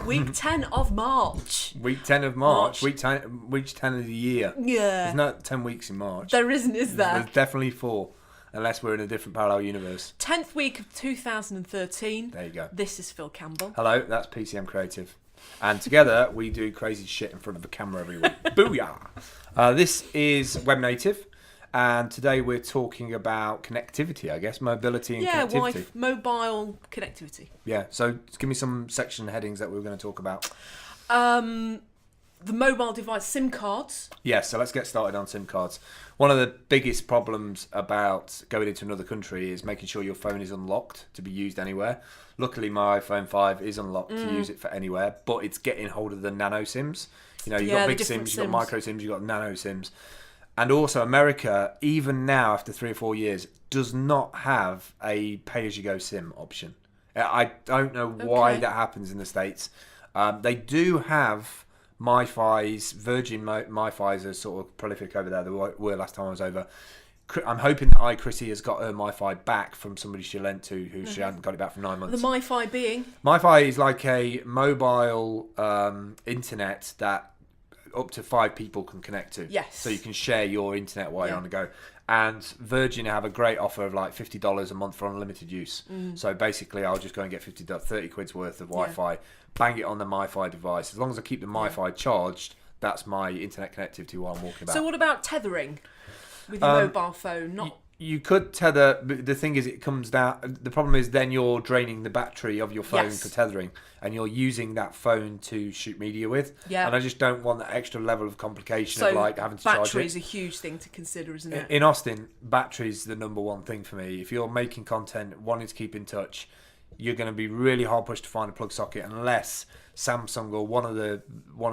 Week 10 of March. Week 10 of March. Week 10 of the year. Yeah. There's not 10 weeks in March. There isn't, is there? There's definitely 4, unless we're in a different parallel universe. 10th week of 2013. There you go. This is Phil Campbell. Hello, that's PCM Creative. And together, we do crazy shit in front of a camera every week. Booyah! This is webnative. And today we're talking about connectivity, I guess, mobility and connectivity. Mobile connectivity. Yeah, so give me some section headings that we're going to talk about. The mobile device, SIM cards. Yeah, so let's get started on SIM cards. One of the biggest problems about going into another country is making sure your phone is unlocked to be used anywhere. Luckily, my iPhone 5 is unlocked to use it for anywhere, but it's getting hold of the nano SIMs. You know, you've got big SIMs, you've got micro SIMs, you've got nano SIMs. And also America, even now after 3 or 4 years, does not have a pay-as-you-go SIM option. I don't know why that happens in the States. They do have MiFis, Virgin MiFis are sort of prolific over there. They were last time I was over. I'm hoping that iChrissie has got her MiFi back from somebody she lent to who she hadn't got it back for 9 months. The MiFi being? MiFi is like a mobile internet that up to 5 people can connect to. Yes. So you can share your internet while you're on the go. And Virgin have a great offer of like $50 a month for unlimited use. So basically, I'll just go and get 30 quid's worth of Wi-Fi, bang it on the MiFi device. As long as I keep the MiFi charged, that's my internet connectivity while I'm walking about. So what about tethering with your mobile phone? You could tether, but the thing is, it comes down. The problem is then you're draining the battery of your phone for tethering, and you're using that phone to shoot media with. Yeah. And I just don't want that extra level of complication of like having to charge it. Battery is a huge thing to consider, isn't it? In Austin, battery's the number one thing for me. If you're making content, wanting to keep in touch, you're going to be really hard pushed to find a plug socket unless Samsung or one of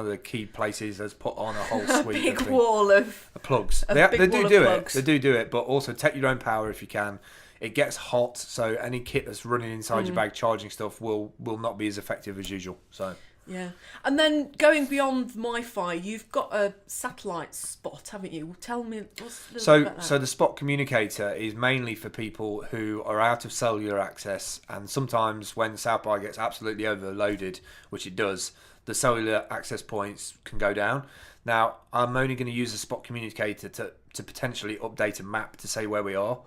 the key places has put on a whole suite big wall of plugs. They do do it. They do it, but also take your own power if you can. It gets hot, so any kit that's running inside your bag charging stuff will not be as effective as usual. So yeah, and then going beyond MiFi, you've got a satellite spot, haven't you? Tell me what's about that. So the Spot Communicator is mainly for people who are out of cellular access, and sometimes when South by gets absolutely overloaded, which it does, the cellular access points can go down. Now, I'm only going to use the Spot Communicator to potentially update a map to say where we are,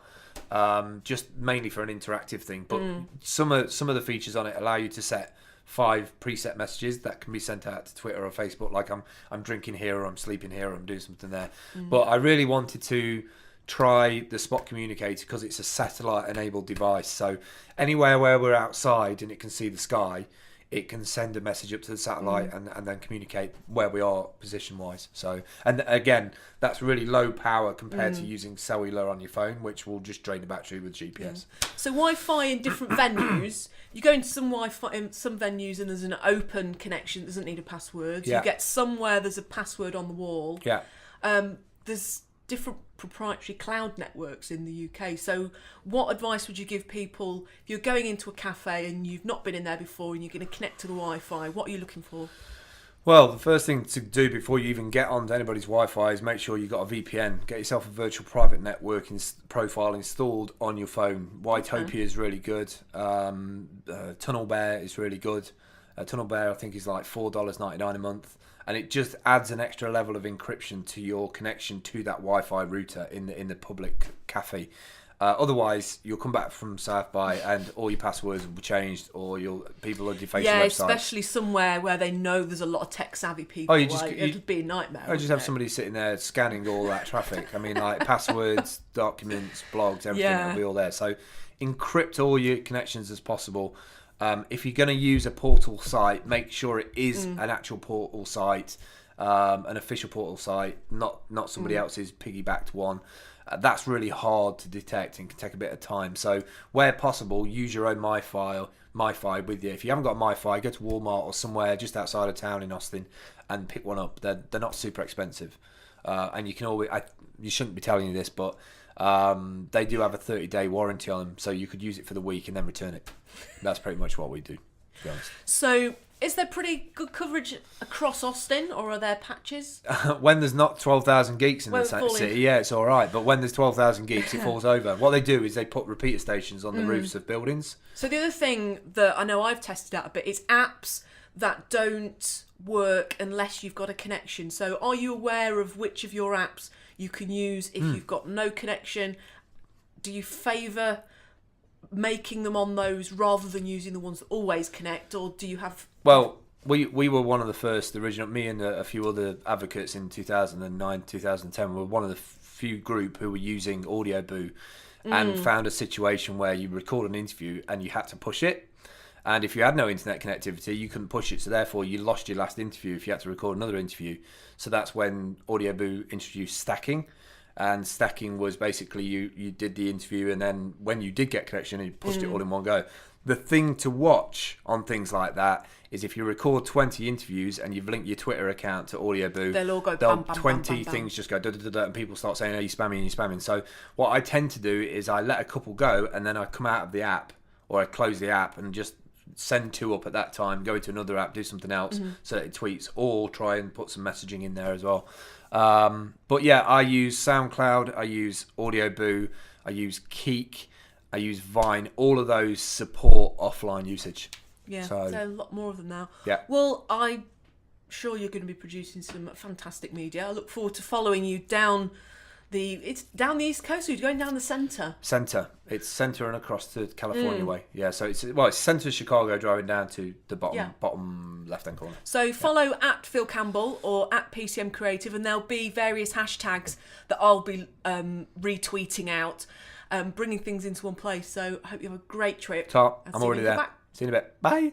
just mainly for an interactive thing. But some of the features on it allow you to set 5 preset messages that can be sent out to Twitter or Facebook, like I'm drinking here, or I'm sleeping here, or I'm doing something there. But I really wanted to try the Spot Communicator because it's a satellite enabled device, so anywhere where we're outside and it can see the sky, it can send a message up to the satellite and then communicate where we are position wise. So, and again, that's really low power compared to using cellular on your phone, which will just drain the battery with GPS. So Wi-Fi in different venues, you go into some Wi-Fi in some venues and there's an open connection that doesn't need a password. You get somewhere there's a password on the wall. There's different proprietary cloud networks in the UK. So what advice would you give people if you're going into a cafe and you've not been in there before and you're going to connect to the Wi-Fi? What are you looking for? Well, the first thing to do before you even get onto anybody's Wi-Fi is make sure you've got a VPN. Get yourself a virtual private network profile installed on your phone. Ytopia is really good. Tunnel Bear is really good. Tunnel Bear, I think, is like $4.99 a month. And it just adds an extra level of encryption to your connection to that Wi-Fi router in the public cafe. Otherwise, you'll come back from South by and all your passwords will be changed, or people will deface the website. Yeah, especially somewhere where they know there's a lot of tech-savvy people. It'd be a nightmare. I just have somebody sitting there scanning all that traffic. I mean, like passwords, documents, blogs, everything will be all there. So encrypt all your connections as possible. If you're going to use a portal site, make sure it is an actual portal site, an official portal site, not somebody else's piggybacked one. That's really hard to detect and can take a bit of time. So where possible, use your own MiFi with you. If you haven't got MiFi, go to Walmart or somewhere just outside of town in Austin and pick one up. They're not super expensive, and you can always. You shouldn't be telling you this, but They do have a 30-day warranty on them, so you could use it for the week and then return it. That's pretty much what we do, to be honest. So, is there pretty good coverage across Austin, or are there patches? When there's not 12,000 geeks in the city, yeah, it's all right. But when there's 12,000 geeks, it falls over. What they do is they put repeater stations on the roofs of buildings. So the other thing that I know I've tested out a bit is apps that don't work unless you've got a connection. So are you aware of which of your apps you can use if you've got no connection? Do you favour making them on those rather than using the ones that always connect, or do you have... Well, we were one of the first, original, me and a few other advocates in 2009, 2010 were one of the few group who were using AudioBoo and found a situation where you record an interview and you had to push it. And if you had no internet connectivity, you couldn't push it. So therefore, you lost your last interview if you had to record another interview. So that's when AudioBoo introduced stacking. And stacking was basically you did the interview, and then when you did get connection, you pushed it all in one go. The thing to watch on things like that is if you record 20 interviews and you've linked your Twitter account to AudioBoo, they'll all go bam, bam, 20 bam, bam, things just go da-da-da-da, and people start saying, "Are you spamming? Are you spamming?" So what I tend to do is I let a couple go, and then I come out of the app, or I close the app and just send 2 up at that time, go into another app, do something else so that it tweets, or try and put some messaging in there as well. But yeah, I use SoundCloud, I use AudioBoo, I use Keek, I use Vine. All of those support offline usage. Yeah, so a lot more of them now. Yeah. Well, I'm sure you're going to be producing some fantastic media. I look forward to following you down it's down the East Coast, or you're going down the centre? Centre. It's centre and across to California way. Yeah, so it's centre of Chicago driving down to the bottom left-hand corner. So follow at Phil Campbell or at PCM Creative, and there'll be various hashtags that I'll be retweeting out, bringing things into one place. So I hope you have a great trip. Top. I'm already there. See you in a bit. Bye.